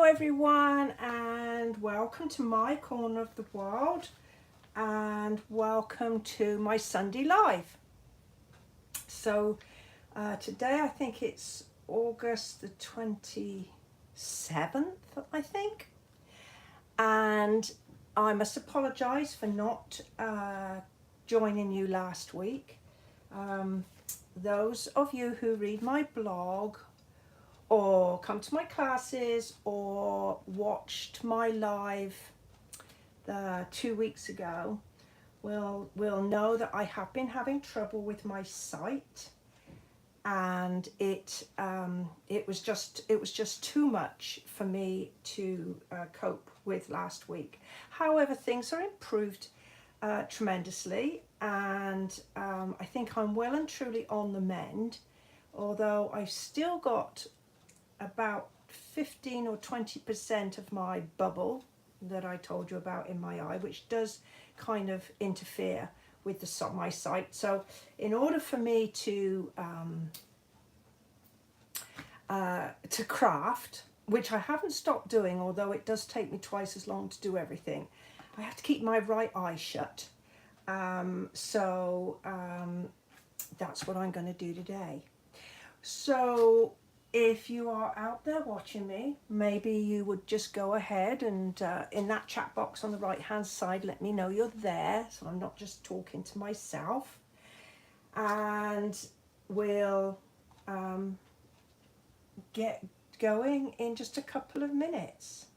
everyone, and welcome to my corner of the world, and welcome to my Sunday Live. So today I think it's August the 27th, I think, and I must apologise for not joining you last week. Those of you who read my blog or come to my classes or watched my live 2 weeks ago will know that I have been having trouble with my site, and it was just too much for me to cope with last week. However, things are improved tremendously, and I think I'm well and truly on the mend, although I've still got about 15 or 20% of my bubble that I told you about in my eye, which does kind of interfere with my site. So in order for me to craft, which I haven't stopped doing, although it does take me twice as long to do everything, I have to keep my right eye shut. So that's what I'm going to do today. So if you are out there watching me, maybe you would just go ahead and in that chat box on the right hand side, let me know you're there, so I'm not just talking to myself. And we'll get going in just a couple of minutes.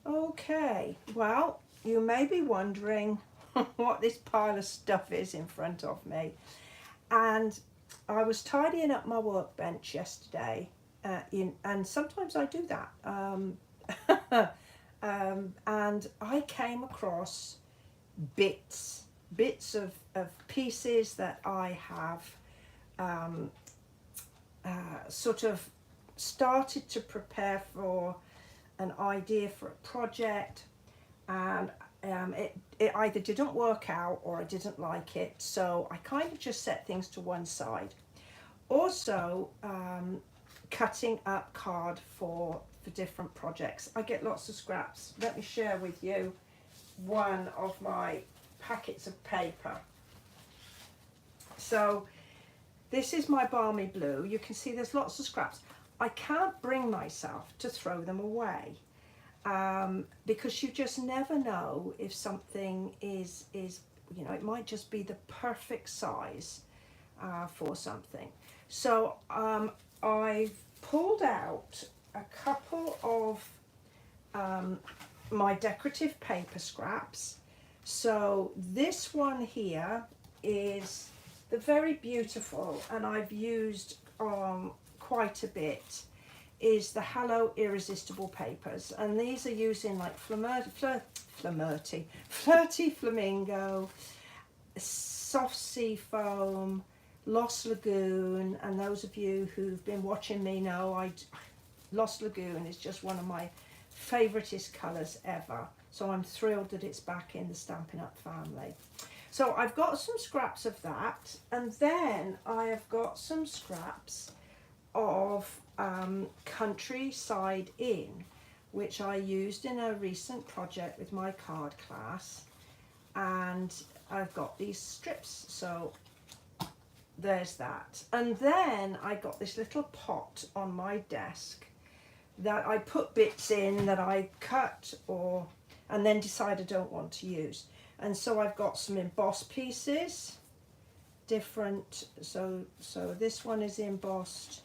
Okay, well, you may be wondering what this pile of stuff is in front of me. And I was tidying up my workbench yesterday, and sometimes I do that. And I came across bits of pieces that I have sort of started to prepare for an idea for a project, and it either didn't work out or I didn't like it, so I kind of just set things to one side. Also, cutting up card for different projects. I get lots of scraps. Let me share with you one of my packets of paper. So this is my balmy blue. You can see there's lots of scraps. I can't bring myself to throw them away, because you just never know if something is you know, it might just be the perfect size for something. So I've pulled out a couple of my decorative paper scraps. So this one here is the very beautiful, and I've used quite a bit, is the Hello Irresistible papers, and these are using like Flirty Flamingo, Soft Sea Foam, Lost Lagoon, and those of you who've been watching me know Lost Lagoon is just one of my favouriteest colours ever, so I'm thrilled that it's back in the Stampin' Up family. So I've got some scraps of that, and then I have got some scraps of Countryside Inn, which I used in a recent project with my card class, and I've got these strips, so there's that. And then I got this little pot on my desk that I put bits in that I cut and then decide I don't want to use. And so I've got some embossed pieces, different, so this one is embossed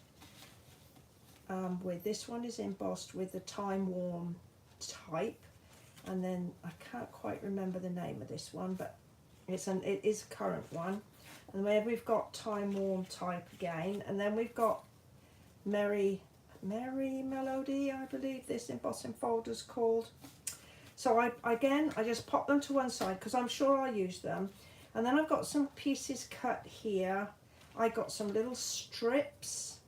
with the time worn type, and then I can't quite remember the name of this one, but it is a current one. And then we've got time worn type again, and then we've got Merry Melody, I believe this embossing folder's called. So I just pop them to one side because I'm sure I'll use them. And then I've got some pieces cut here. I got some little strips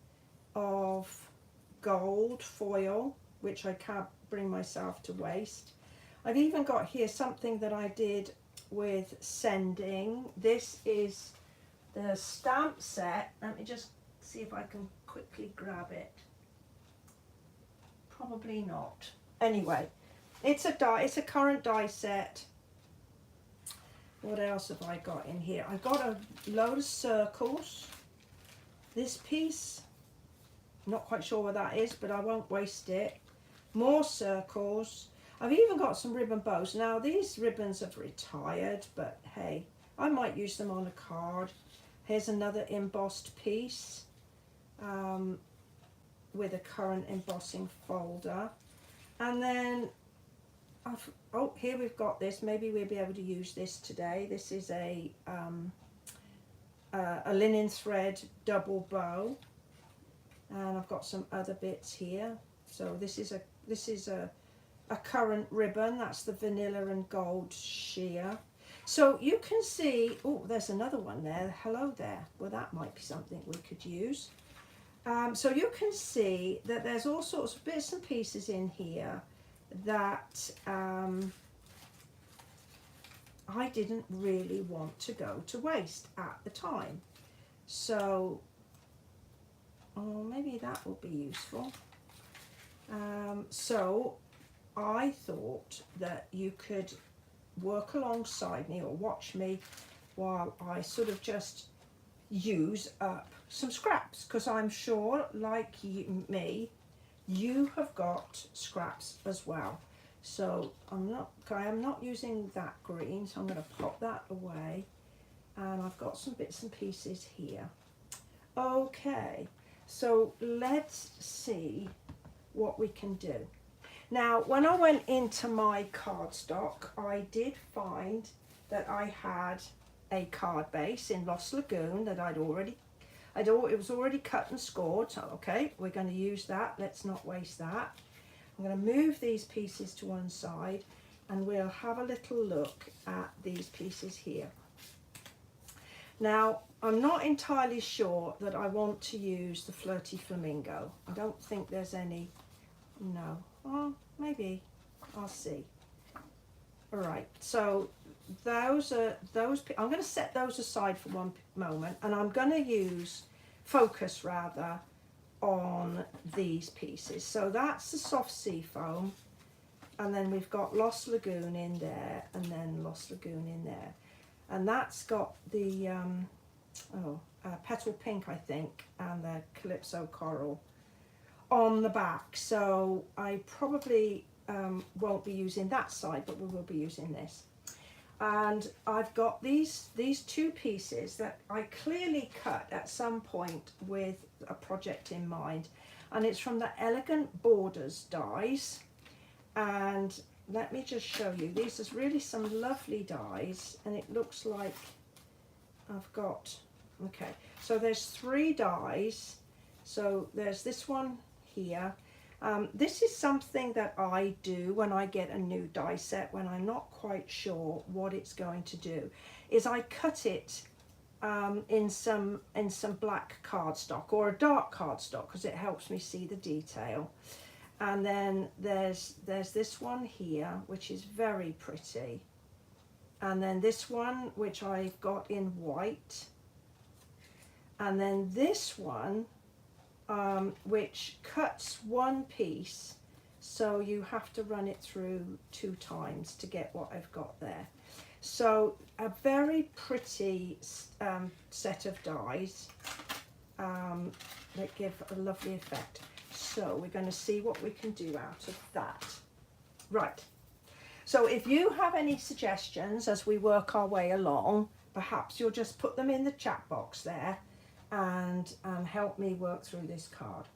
of gold foil which I can't bring myself to waste. I've even got here something that I did with sending. This is the stamp set. Let me just see if I can quickly grab it. Probably not. Anyway, it's a current die set. What else have I got in here? I've got a load of circles. This piece, not quite sure what that is, but I won't waste it. More circles. I've even got some ribbon bows. Now these ribbons have retired, but hey, I might use them on a card. Here's another embossed piece with a current embossing folder. And then, oh, here we've got this. Maybe we'll be able to use this today. This is a linen thread double bow. And I've got some other bits here. So this is a current ribbon. That's the vanilla and gold sheer. So you can see, oh, there's another one there. Hello there. Well, that might be something we could use. So you can see that there's all sorts of bits and pieces in here that I didn't really want to go to waste at the time. So, oh, maybe that will be useful. So I thought that you could work alongside me or watch me while I sort of just use up some scraps, because I'm sure, like me, you have got scraps as well. So I am not using that green, so I'm going to pop that away, and I've got some bits and pieces here. Okay, so let's see what we can do. Now, when I went into my cardstock, I did find that I had a card base in Lost Lagoon that it was already cut and scored. So, okay, we're going to use that. Let's not waste that. I'm going to move these pieces to one side, and we'll have a little look at these pieces here. Now, I'm not entirely sure that I want to use the Flirty Flamingo. I don't think there's any, no. Oh, maybe. I'll see. All right, so I'm going to set those aside for one moment, and I'm going to focus rather on these pieces. So that's the soft sea foam, and then we've got Lost Lagoon in there, and then Lost Lagoon in there, and that's got the Petal Pink, I think, and the Calypso Coral on the back. So I probably won't be using that side, but we will be using this. And I've got these two pieces that I clearly cut at some point with a project in mind, and it's from the Elegant Borders dies. And let me just show you, these is really some lovely dies, and it looks like I've got, okay, so there's 3 dies. So there's this one here. This is something that I do when I get a new die set, when I'm not quite sure what it's going to do, is I cut it in some black cardstock or a dark cardstock, because it helps me see the detail. And then there's this one here, which is very pretty, and then this one which I've got in white, and then this one which cuts one piece, so you have to run it through 2 times to get what I've got there. So a very pretty set of dies that give a lovely effect. So we're going to see what we can do out of that. Right, so if you have any suggestions as we work our way along, perhaps you'll just put them in the chat box there, and help me work through this card.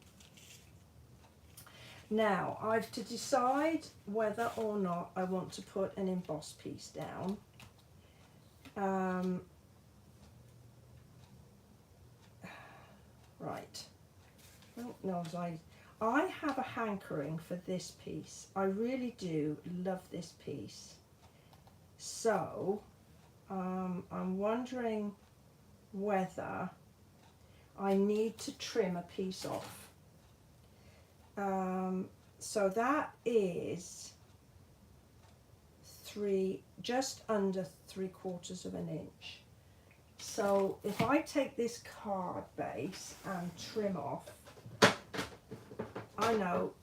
Now, I've to decide whether or not I want to put an embossed piece down. Right. I don't know as I have a hankering for this piece. I really do love this piece. So, I'm wondering whether I need to trim a piece off. So that is just under 3/4 of an inch. So if I take this card base and trim off, I know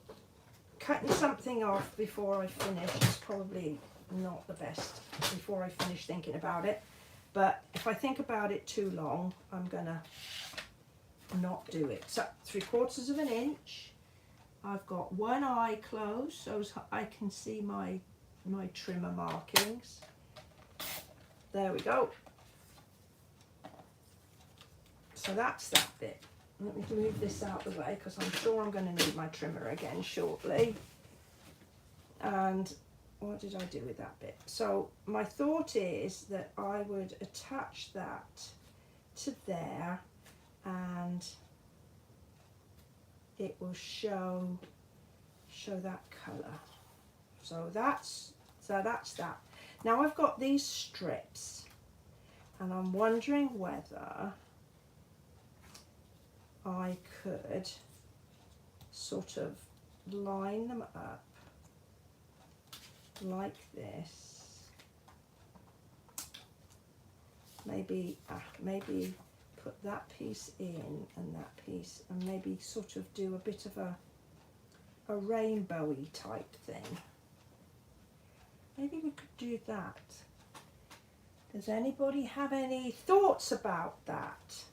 cutting something off before I finish is probably not the best before I finish thinking about it. But if I think about it too long, I'm gonna not do it. So 3/4 of an inch. I've got one eye closed so I can see my trimmer markings. There we go. So that's that bit. Let me move this out of the way because I'm sure I'm going to need my trimmer again shortly. And what did I do with that bit? So my thought is that I would attach that to there and it will show that colour. So that's that. Now I've got these strips and I'm wondering whether I could sort of line them up like this. Maybe put that piece in and that piece and maybe sort of do a bit of a rainbowy type thing. Maybe we could do that. Does anybody have any thoughts about that?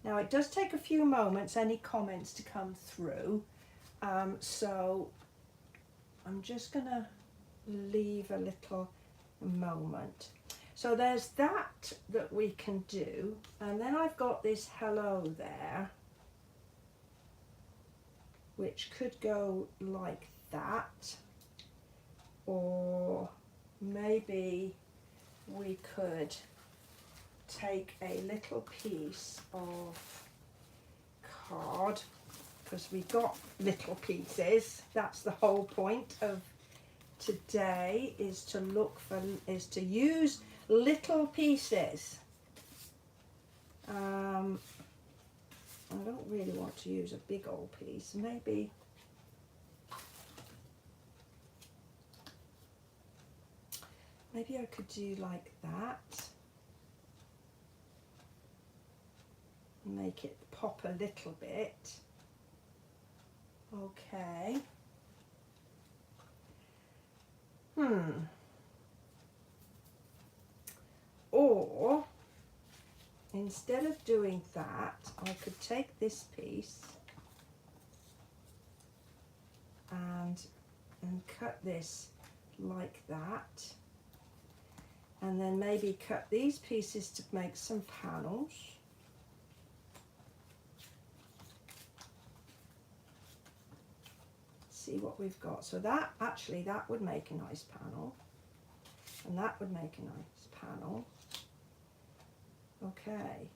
Now it does take a few moments, any comments to come through, so I'm just going to leave a little moment. So there's that we can do, and then I've got this hello there, which could go like that, or maybe we could take a little piece of card, because we got little pieces. That's the whole point of today, is to use little pieces. I don't really want to use a big old piece. Maybe I could do like that. Make it pop a little bit. Okay. Or instead of doing that, I could take this piece and cut this like that, and then maybe cut these pieces to make some panels. See what we've got. So that would make a nice panel, and that would make a nice panel. Okay,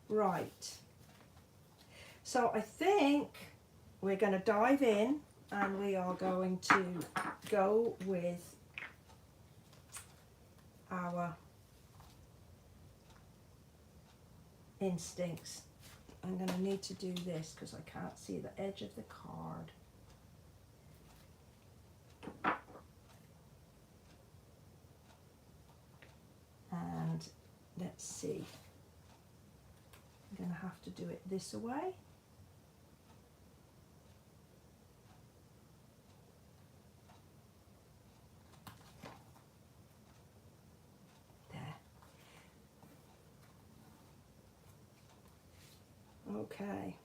right, so I think we're going to dive in and we are going to go with our instincts. I'm going to need to do this because I can't see the edge of the card. And let's see. I'm going to have to do it this way. Okay,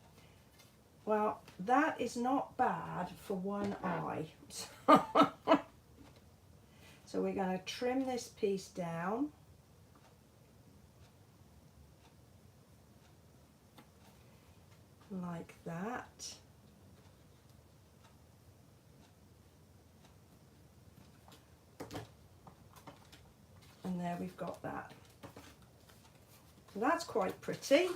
well, that is not bad for one eye. So we're going to trim this piece down. Like that. And there we've got that. So that's quite pretty.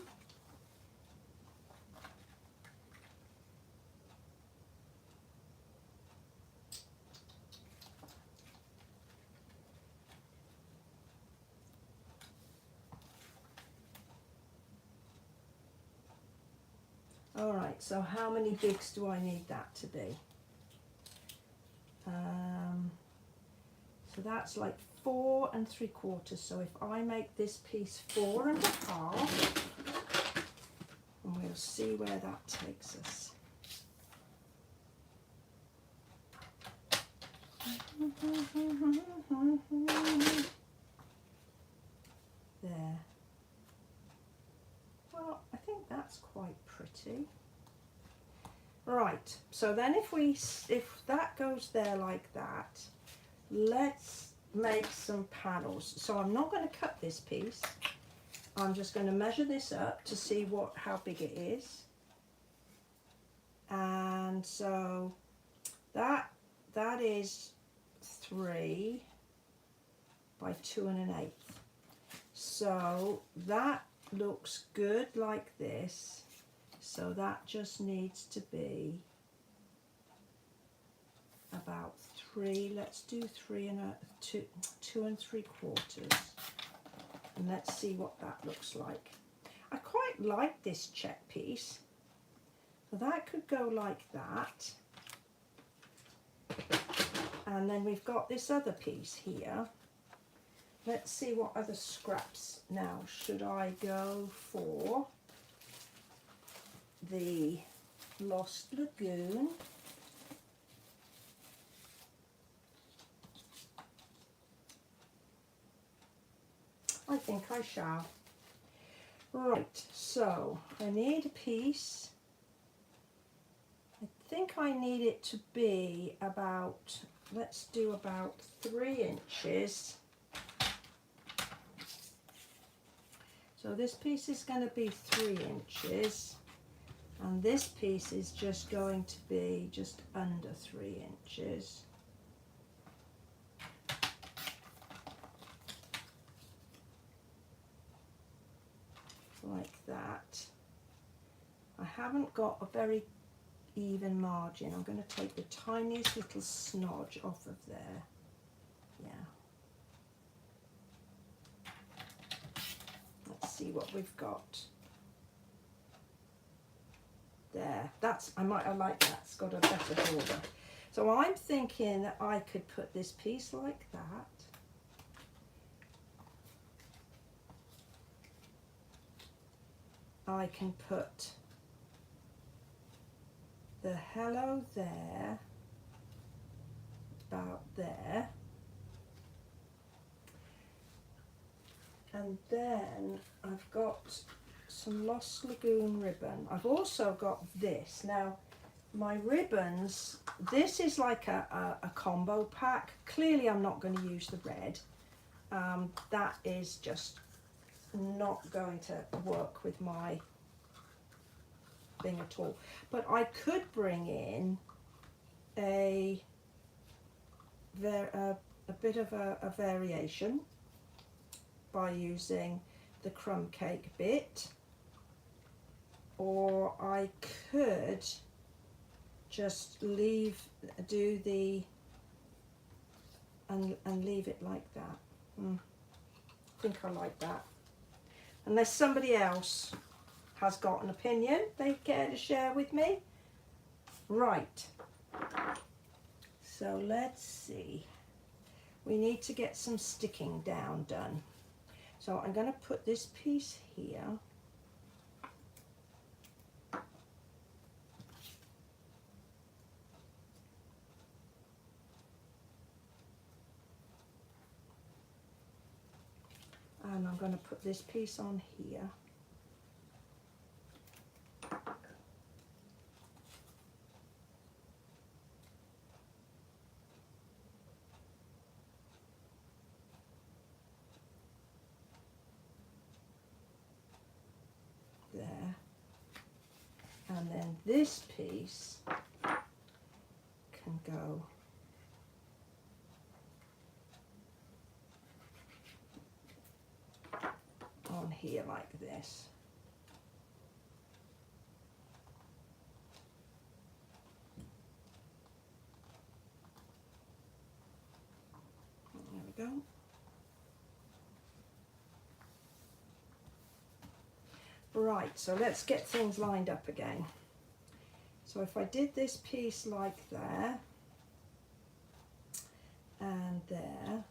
All right, so how many bigs do I need that to be? So that's like 4 3/4. So if I make this piece 4 1/2, and we'll see where that takes us. There. Well, I think that's quite pretty. Right, so then if that goes there like that, let's make some panels. So I'm not going to cut this piece. I'm just going to measure this up to see how big it is. And so that is 3 by 2 1/8. So that looks good like this. So that just needs to be about 3. Let's do 2 3/4. And let's see what that looks like. I quite like this check piece. So that could go like that. And then we've got this other piece here. Let's see what other scraps now. Should I go for the Lost Lagoon? I think I shall. Right, so I need a piece. I think I need it to be about, let's do about 3 inches. So this piece is going to be 3 inches, and this piece is just going to be just under 3 inches. Like that. I haven't got a very even margin. I'm going to take the tiniest little snodge off of there. Yeah. Let's see what we've got. There. I like that. It's got a better border. So I'm thinking that I could put this piece like that. I can put the hello there, about there, and then I've got some Lost Lagoon ribbon. I've also got this. Now my ribbons, this is like a combo pack. Clearly I'm not going to use the red. That is just not going to work with my thing at all. But I could bring in a bit of a variation by using the crumb cake bit, or I could just leave and leave it like that. I think I like that. Unless somebody else has got an opinion they care to share with me. Right, so let's see. We need to get some sticking down done. So I'm going to put this piece here. And I'm going to put this piece on here. There. And then this piece can go on here like this. There we go. Right, so let's get things lined up again. So if I did this piece like there and there,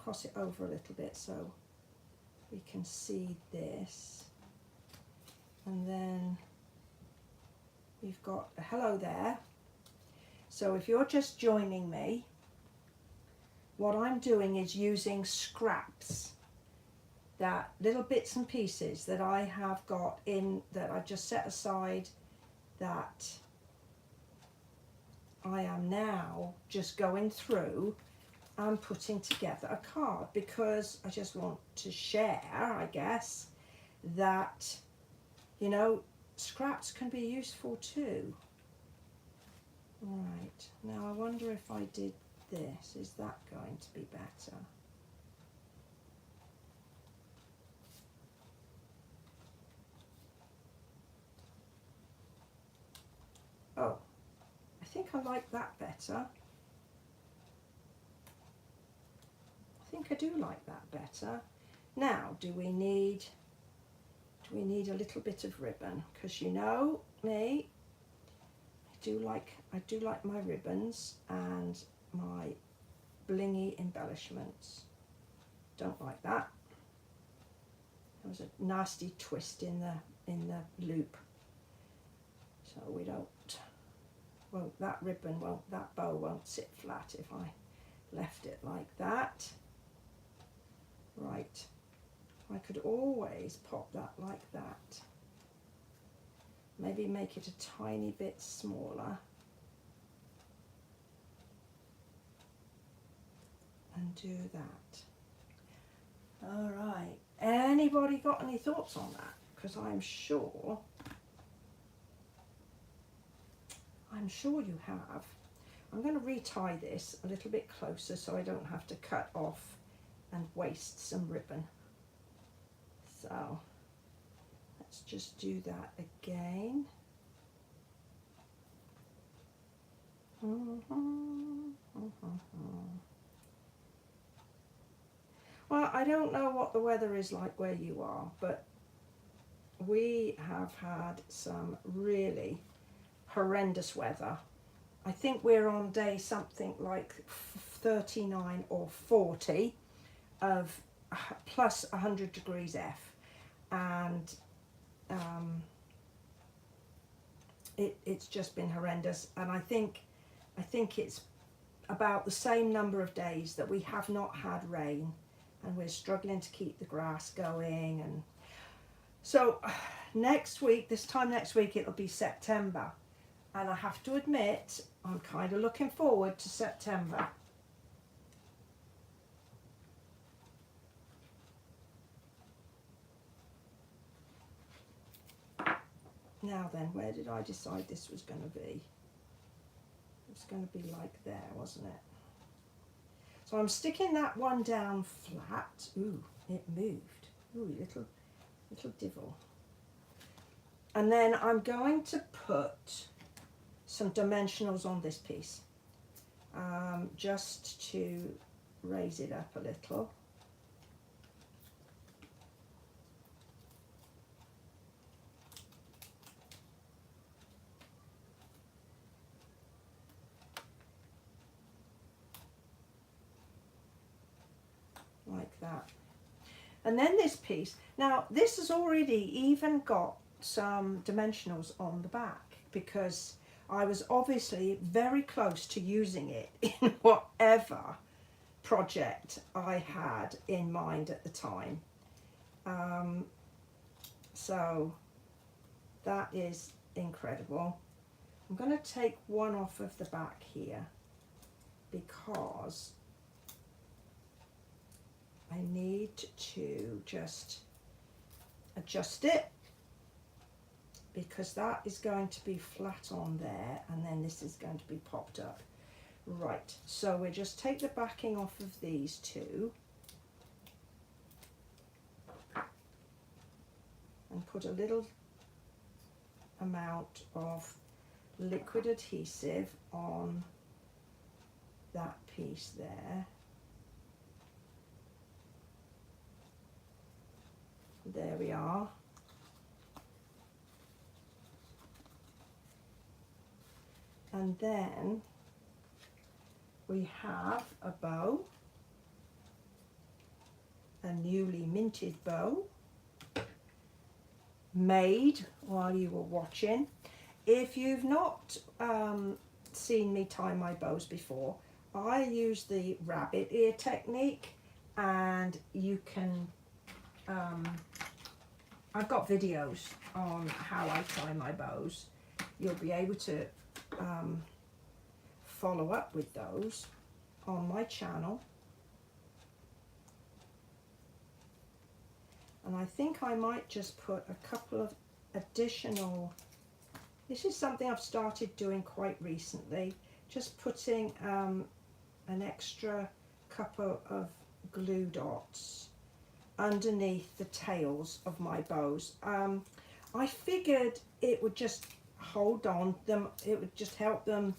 cross it over a little bit so we can see this, and then we've got a hello there. So if you're just joining me, what I'm doing is using scraps, that little bits and pieces that I have got in, that I just set aside, that I am now just going through and putting together a card, because I just want to share, I guess, that, you know, scraps can be useful too. Right, now I wonder if I did this, is that going to be better? Oh, I think I like that better. I think I do like that better. Now, do we need a little bit of ribbon? Because you know me, I do like my ribbons and my blingy embellishments. Don't like that. There was a nasty twist in the loop. So we that bow won't sit flat if I left it like that. Right, I could always pop that like that. Maybe make it a tiny bit smaller. And do that. All right, anybody got any thoughts on that? Because I'm sure you have. I'm going to retie this a little bit closer so I don't have to cut off and waste some ribbon. So let's just do that again. Well, I don't know what the weather is like where you are, but we have had some really horrendous weather. I think we're on day something like 39 or 40 of plus 100 degrees F, and it's just been horrendous. And I think it's about the same number of days that we have not had rain, and we're struggling to keep the grass going. And so next week, this time next week, it'll be September. And I have to admit, I'm kind of looking forward to September. Now then, where did I decide this was going to be? It was going to be like there, wasn't it? So I'm sticking that one down flat. Ooh, it moved. Ooh, little divil. And then I'm going to put some dimensionals on this piece, just to raise it up a little. Like that. And then this piece, now this has already even got some dimensionals on the back, because I was obviously very close to using it in whatever project I had in mind at the time. So that is incredible. I'm going to take one off of the back here because I need to just adjust it, because that is going to be flat on there, and then this is going to be popped up. Right, so we just take the backing off of these two and put a little amount of liquid adhesive on that piece there. There we are. And then we have a bow, a newly minted bow, made while you were watching. If you've not seen me tie my bows before, I use the rabbit ear technique, and you can, I've got videos on how I tie my bows. You'll be able to follow up with those on my channel. And I think I might just put a couple of additional, this is something I've started doing quite recently, just putting an extra couple of glue dots underneath the tails of my bows. I figured it would just hold on them, it would just help them,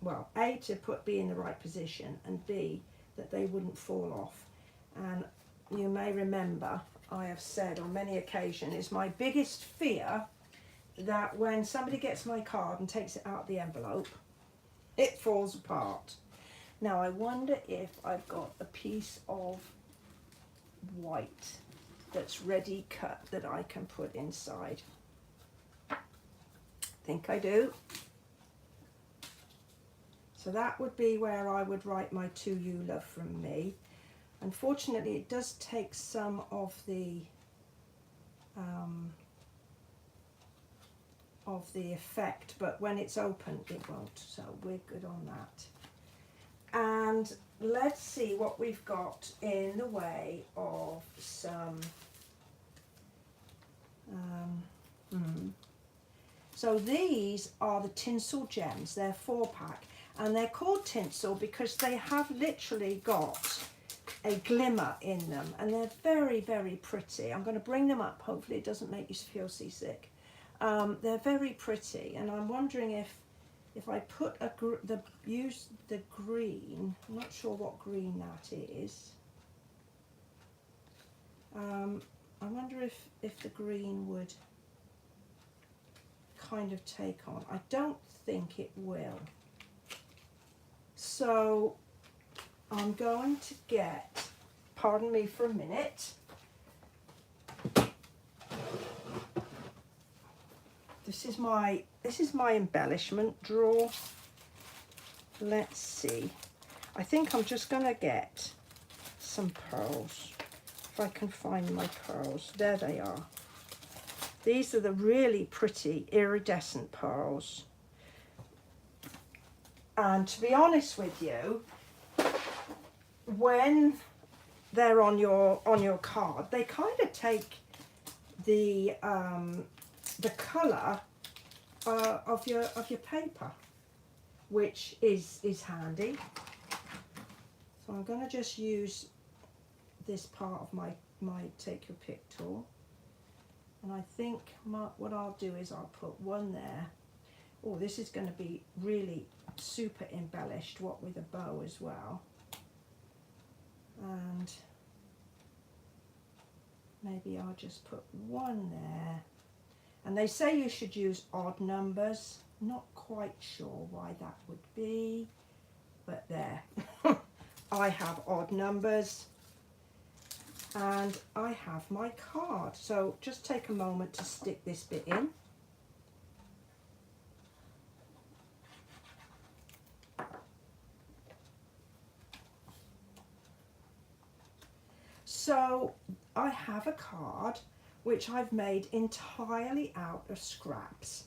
well, A, to be in the right position, and B, that they wouldn't fall off. And you may remember I have said on many occasions, it's my biggest fear that when somebody gets my card and takes it out of the envelope, it falls apart. Now I wonder if I've got a piece of white that's ready cut that I can put inside. I think I do. So that would be where I would write my "To You, Love from Me." Unfortunately, it does take some of the effect, but when it's open it won't, so we're good on that. And let's see what we've got in the way of some so these are the tinsel gems. They're 4-pack, and they're called tinsel because they have literally got a glimmer in them, and they're very, very pretty. I'm going to bring them up, hopefully it doesn't make you feel seasick. They're very pretty, and I'm wondering if I put use the green, I'm not sure what green that is. I wonder if the green would kind of take on. I don't think it will. So I'm going to get, pardon me for a minute, this is my embellishment drawer. Let's see, I think I'm just going to get some pearls, if I can find my pearls. There they are. These are the really pretty iridescent pearls, and to be honest with you, when they're on your card, they kind of take the colour of your paper, which is handy. So I'm going to just use this part of my take your pick tool, and I think what I'll do is I'll put one there. Oh, this is going to be really super embellished, what with a bow as well. And maybe I'll just put one there. And they say you should use odd numbers. Not quite sure why that would be, but there. I have odd numbers, and I have my card. So just take a moment to stick this bit in. So I have a card which I've made entirely out of scraps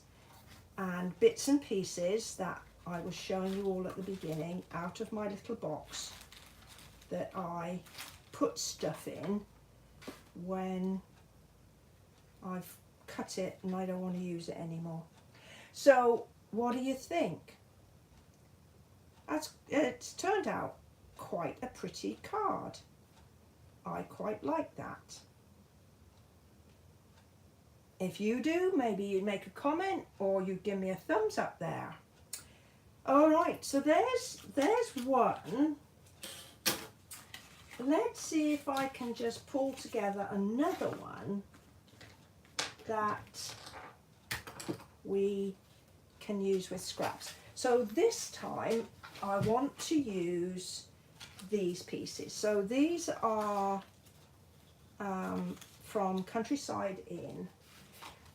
and bits and pieces that I was showing you all at the beginning, out of my little box that I put stuff in when I've cut it and I don't want to use it anymore. So what do you think? It's turned out quite a pretty card. I quite like that. If you do, maybe you'd make a comment or you'd give me a thumbs up there. All right, so there's one. Let's see if I can just pull together another one that we can use with scraps. So this time I want to use these pieces. So these are from Countryside Inn,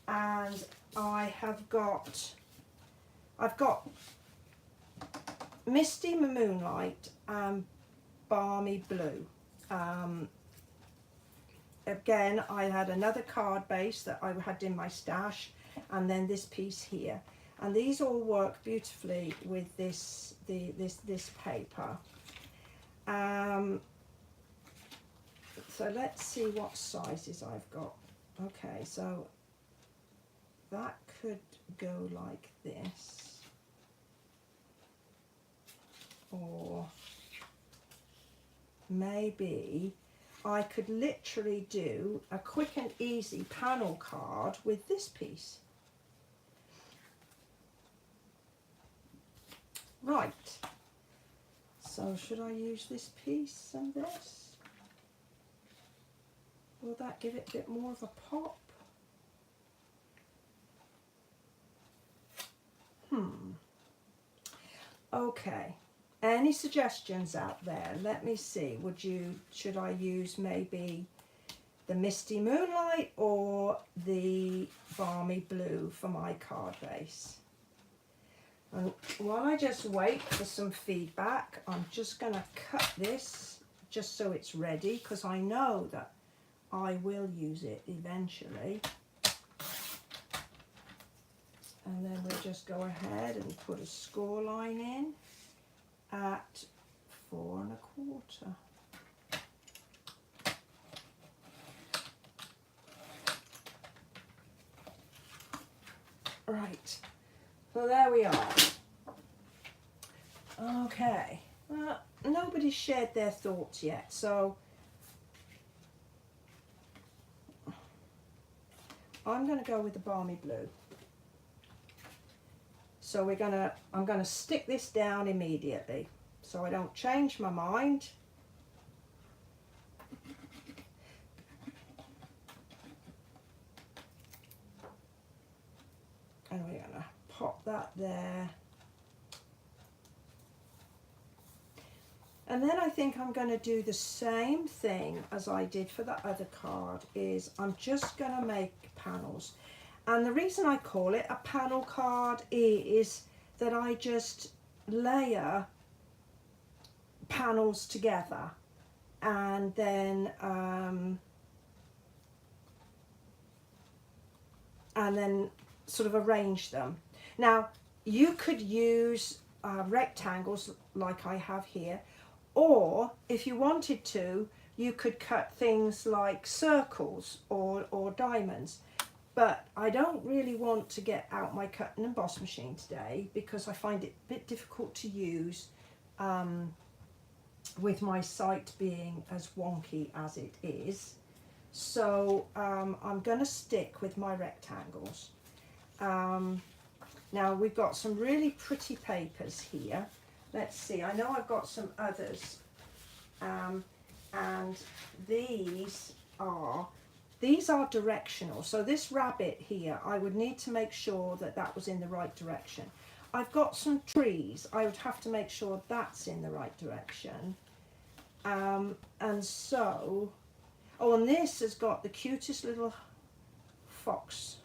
and I've got Misty Moonlight and Balmy Blue. Again, I had another card base that I had in my stash, and then this piece here, and these all work beautifully with this paper. So let's see what sizes I've got. Okay, so that could go like this, or maybe I could literally do a quick and easy panel card with this piece. Right, so should I use this piece and this? Will that give it a bit more of a pop? Okay, any suggestions out there? Let me see. Should I use maybe the Misty Moonlight or the Balmy Blue for my card base? And while I just wait for some feedback, I'm just going to cut this just so it's ready, because I know that I will use it eventually. And then we'll just go ahead and put a score line in at 4 1/4. Right, so there we are. Okay, well, nobody's shared their thoughts yet, so I'm going to go with the Balmy Blue. So I'm going to stick this down immediately so I don't change my mind. And we're going to pop that there. And then I think I'm going to do the same thing as I did for the other card, is I'm just going to make panels. And the reason I call it a panel card is that I just layer panels together and then sort of arrange them. Now, you could use rectangles like I have here, or if you wanted to, you could cut things like circles or diamonds. But I don't really want to get out my cut and emboss machine today, because I find it a bit difficult to use with my site being as wonky as it is. So I'm going to stick with my rectangles. Now we've got some really pretty papers here. Let's see, I know I've got some others, and these are directional. So this rabbit here, I would need to make sure that that was in the right direction. I've got some trees, I would have to make sure that's in the right direction. And so, oh, and this has got the cutest little fox.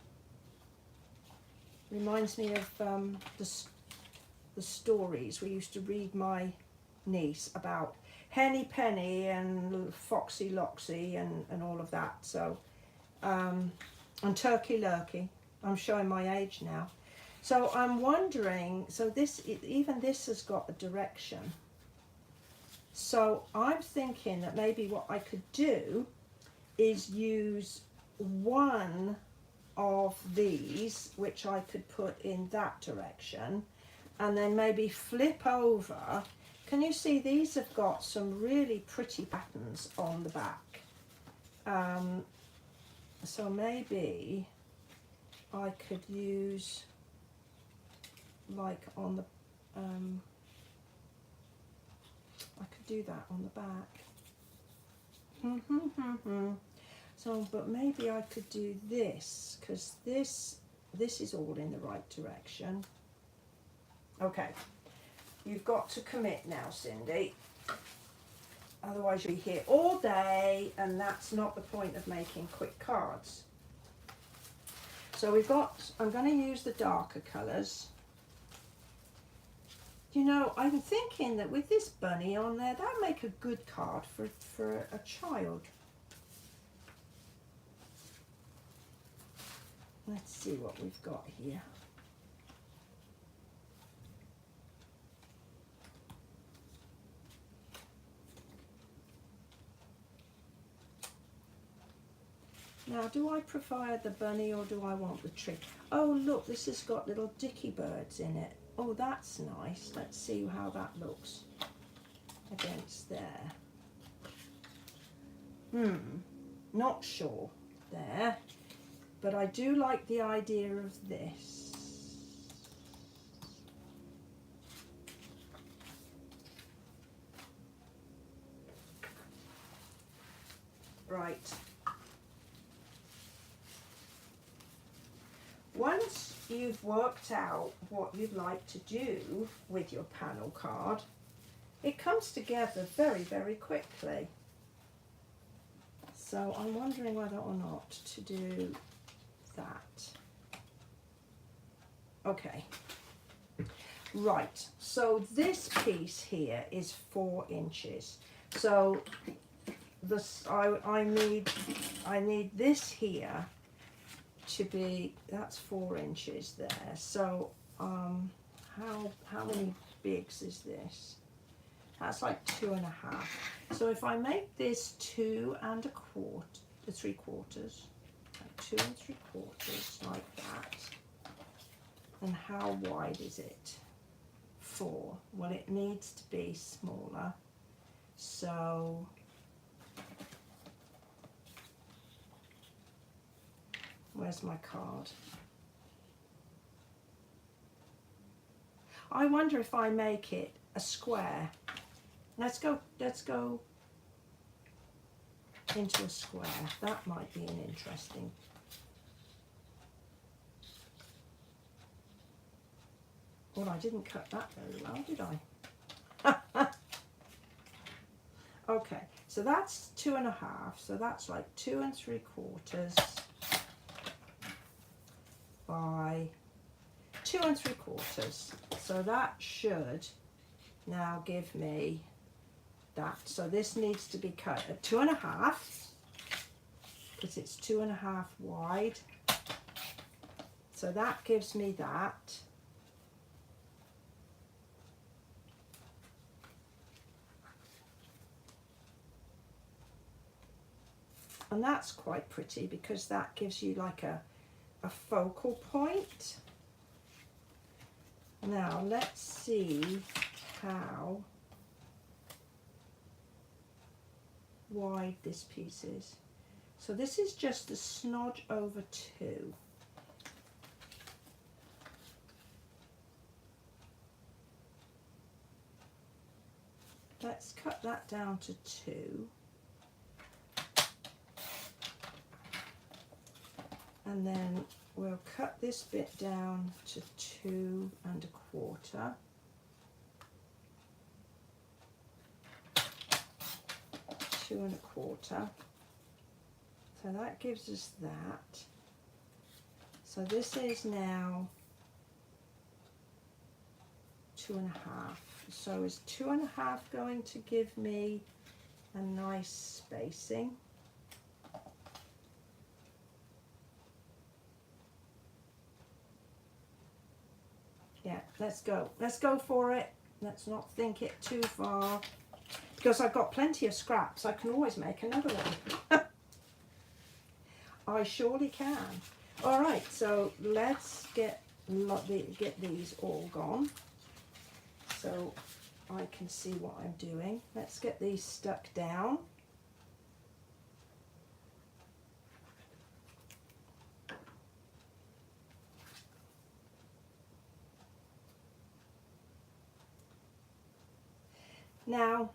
Reminds me of the stories we used to read my niece about Henny Penny and Foxy Loxy and all of that. So, and Turkey Lurkey. I'm showing my age now. So I'm wondering, so even this has got a direction. So I'm thinking that maybe what I could do is use one of these, which I could put in that direction, and then maybe flip over. Can you see these have got some really pretty patterns on the back? So maybe I could use, like on the, I could do that on the back. So, but maybe I could do this, because this is all in the right direction. Okay, you've got to commit now, Cindy. Otherwise you'll be here all day, and that's not the point of making quick cards. So we've got, I'm going to use the darker colours. You know, I'm thinking that with this bunny on there, that'd make a good card for a child. Let's see what we've got here. Now, do I prefer the bunny or do I want the tree? Oh, look, this has got little dicky birds in it. Oh, that's nice. Let's see how that looks against there. Not sure there, but I do like the idea of this. Right. Once you've worked out what you'd like to do with your panel card, it comes together very, very quickly. So I'm wondering whether or not to do that. Okay. Right, so this piece here is 4 inches. So this I need this here to be, that's 4 inches there. So how many bigs is this? That's like 2.5. So if I make this 2 3/4, like 2 3/4 like that, and how wide is it? 4. Well, it needs to be smaller. So where's my card? I wonder if I make it a square. Let's go into a square. That might be an interesting. Well, I didn't cut that very well, did I? Okay, so that's 2.5. So that's like 2 3/4 by 2 3/4. So that should now give me that. So this needs to be cut at 2.5 because it's 2.5 wide. So that gives me that. And that's quite pretty because that gives you like a focal point. Now let's see how wide this piece is. So this is just a smidge over 2. Let's cut that down to 2. And then we'll cut this bit down to 2 1/4. Two and a quarter. So that gives us that. So this is now 2.5. So is 2.5 going to give me a nice spacing? Yeah, let's go. Let's go for it. Let's not think it too far. Because I've got plenty of scraps, I can always make another one. I surely can. All right, so let's get these all gone so I can see what I'm doing. Let's get these stuck down. Now,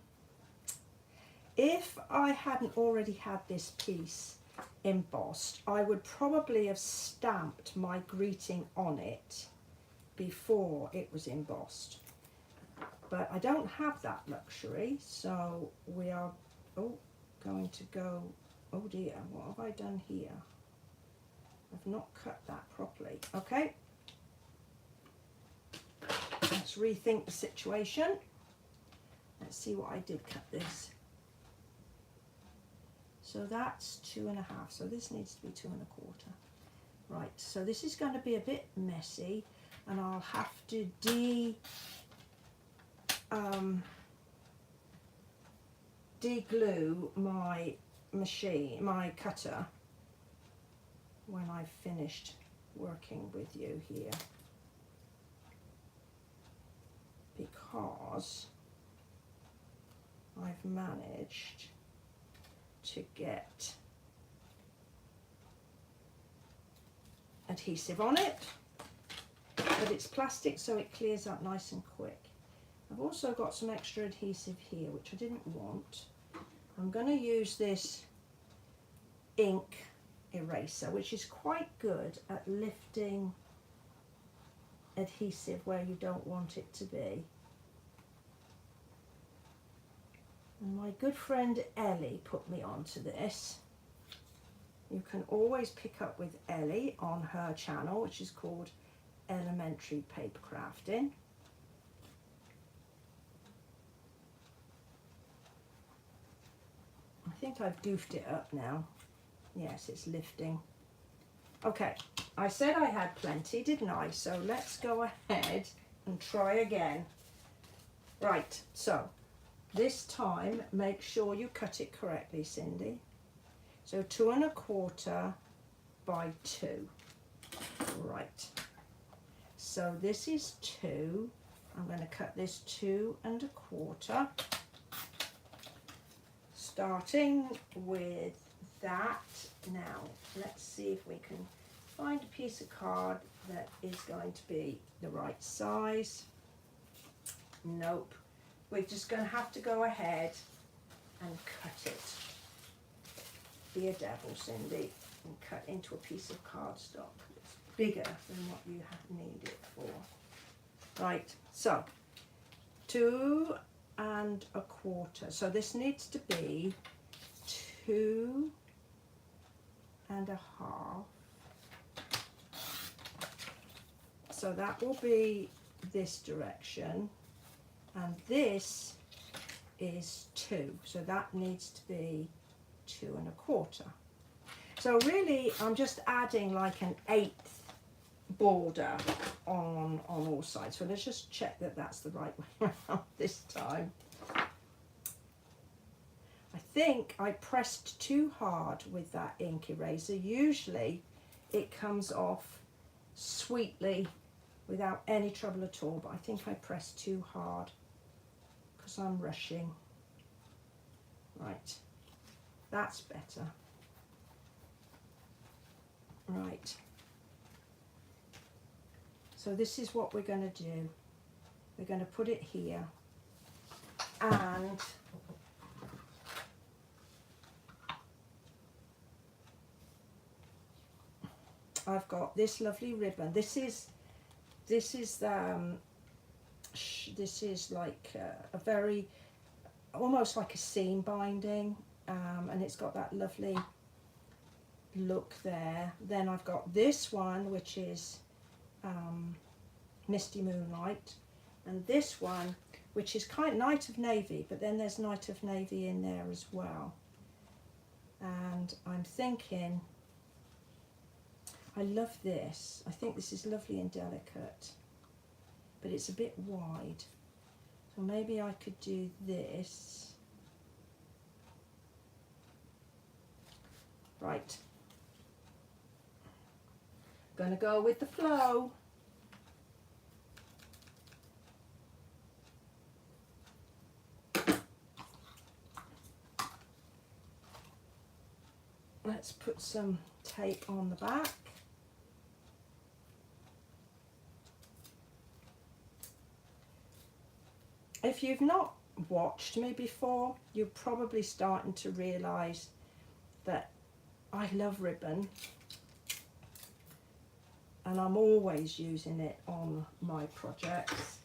if I hadn't already had this piece embossed, I would probably have stamped my greeting on it before it was embossed. But I don't have that luxury, so we are going to go, oh dear, what have I done here? I've not cut that properly. Okay, let's rethink the situation. Let's see what I did cut this. So that's 2.5, so this needs to be 2.25. Right, so this is going to be a bit messy, and I'll have to de-glue my machine, my cutter, when I've finished working with you here, because I've managed to get adhesive on it, but it's plastic, so it clears up nice and quick. I've also got some extra adhesive here, which I didn't want. I'm going to use this ink eraser, which is quite good at lifting adhesive where you don't want it to be. And my good friend Ellie put me onto this. You can always pick up with Ellie on her channel, which is called Elementary Paper Crafting. I think I've goofed it up now. Yes, it's lifting. Okay, I said I had plenty, didn't I? So let's go ahead and try again. Right, so this time make sure you cut it correctly, Cindy. So 2.25 by 2. Right, so this is 2. I'm going to cut this 2.25. Starting with that. Now let's see if we can find a piece of card that is going to be the right size. Nope, we're just going to have to go ahead and cut it. Be a devil, Cindy, and cut into a piece of cardstock that's bigger than what you need it for. Right, so 2.25. So this needs to be 2.5. So that will be this direction, and this is 2. So that needs to be 2.25. So really, I'm just adding like an 1/8 border on all sides. So let's just check that that's the right way around this time. I think I pressed too hard with that ink eraser. Usually it comes off sweetly without any trouble at all, but I think I pressed too hard because I'm rushing. Right, that's better. Right, so this is what we're going to do. We're going to put it here, and I've got this lovely ribbon. This is like a very, almost like a seam binding, and it's got that lovely look there. Then I've got this one, which is Misty Moonlight, and this one, which is kind of Night of Navy, but then there's Night of Navy in there as well. And I'm thinking, I love this. I think this is lovely and delicate, but it's a bit wide. So maybe I could do this. Right. Gonna go with the flow. Let's put some tape on the back. If you've not watched me before, you're probably starting to realise that I love ribbon. and I'm always using it on my projects.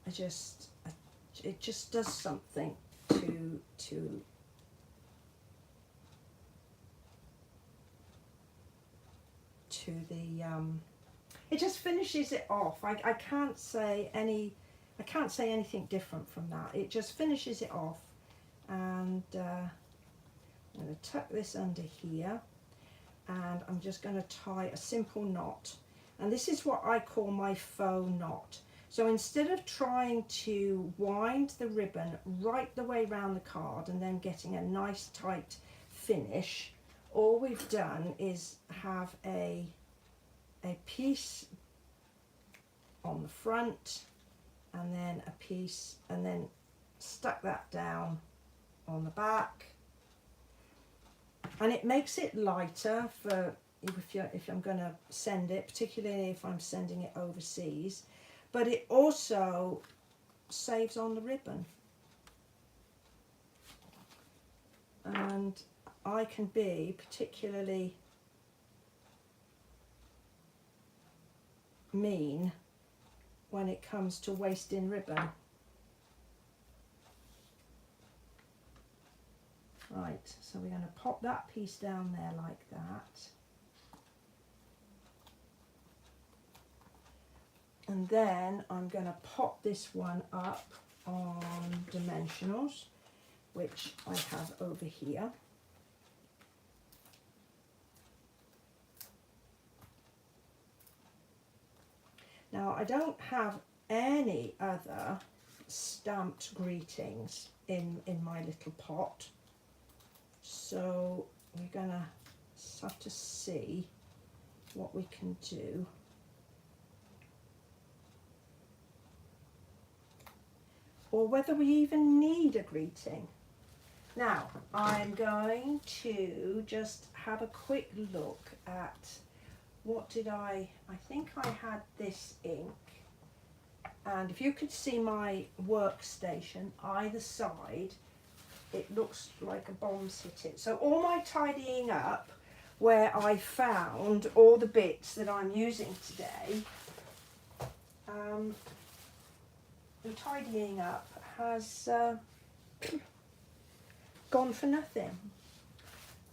It just does something to the it just finishes it off. I can't say anything different from that. It just finishes it off. And I'm going to tuck this under here, and I'm just going to tie a simple knot, and this is what I call my faux knot. So instead of trying to wind the ribbon right the way around the card and then getting a nice tight finish, all we've done is have a piece on the front and then a piece, and then stuck that down on the back, and it makes it lighter for if I'm going to send it, particularly if I'm sending it overseas, but it also saves on the ribbon, and I can be particularly mean when it comes to wasting ribbon. Right, so we're going to pop that piece down there like that. And then I'm going to pop this one up on dimensionals, which I have over here. Now, I don't have any other stamped greetings in my little pot, so we're going to have to see what we can do. Or whether we even need a greeting. Now, I'm going to just have a quick look at what did I think I had this ink, and if you could see my workstation either side, it looks like a bomb's hit it. So all my tidying up, where I found all the bits that I'm using today, the tidying up has gone for nothing,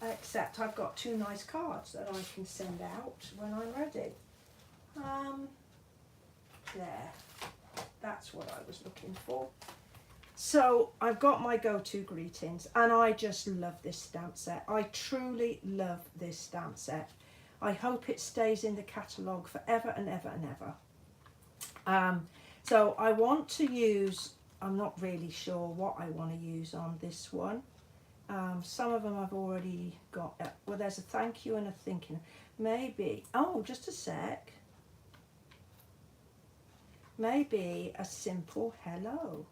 except I've got two nice cards that I can send out when I'm ready. There, that's what I was looking for. So I've got my go-to greetings, and I just love this stamp set. I truly love this stamp set. I hope it stays in the catalogue forever and ever and ever. So I want to use, I'm not really sure what I want to use on this one. Some of them I've already got. Well, there's a thank you and a thinking. Maybe, oh, just a sec. Maybe a simple hello.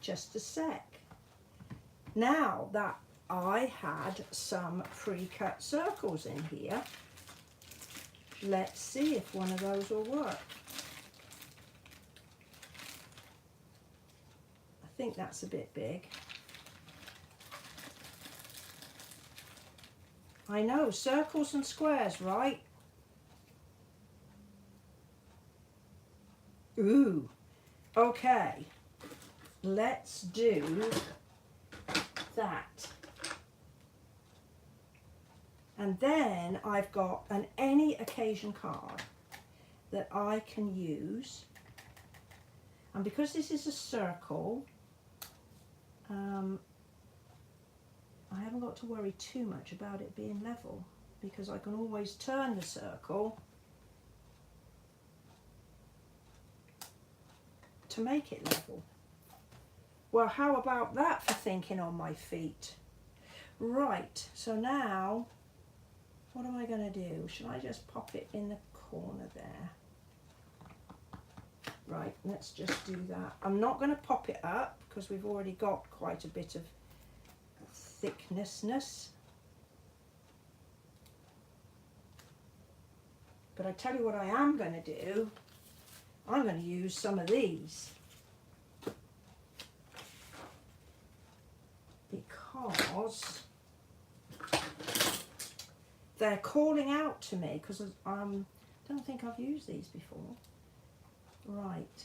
Just a sec. Now that I had some pre-cut circles in here, let's see if one of those will work. I think that's a bit big. I know, circles and squares, right? Ooh, okay. Let's do that. And then I've got an any occasion card that I can use. And because this is a circle, I haven't got to worry too much about it being level, because I can always turn the circle to make it level. Well, how about that for thinking on my feet? Right, so now, what am I going to do? Should I just pop it in the corner there? Right, let's just do that. I'm not going to pop it up because we've already got quite a bit of thickness. But I tell you what I am going to do. I'm going to use some of these. Because they're calling out to me because I don't think I've used these before. Right,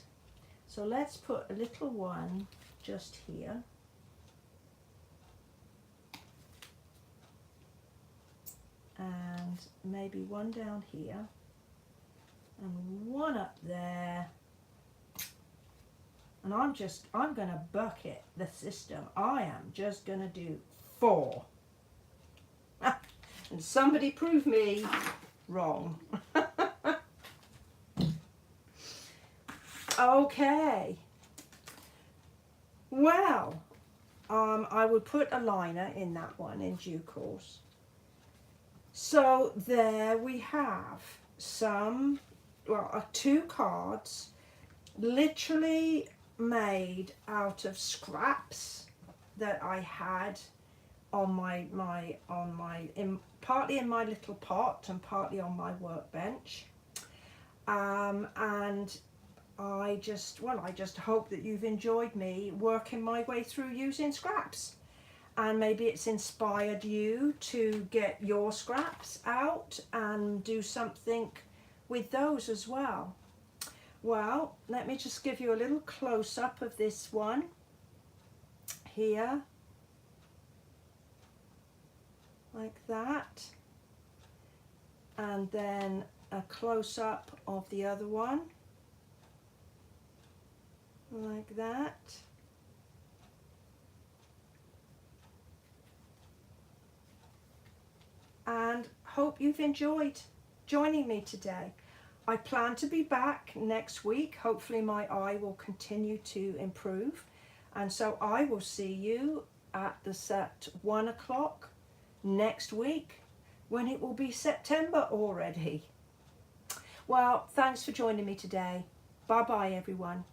so let's put a little one just here. And maybe one down here and one up there. And I'm going to bucket the system. I am just going to do 4. And somebody prove me wrong. Okay. Well, I would put a liner in that one in due course. So there we have some, well, 2 cards literally made out of scraps that I had on partly in my little pot and partly on my workbench. And I just hope that you've enjoyed me working my way through using scraps. And maybe it's inspired you to get your scraps out and do something with those as well. Well, let me just give you a little close-up of this one here, like that, and then a close-up of the other one, like that. And hope you've enjoyed joining me today. I plan to be back next week. Hopefully my eye will continue to improve. And so I will see you at 1 o'clock next week when it will be September already. Well, thanks for joining me today. Bye-bye, everyone.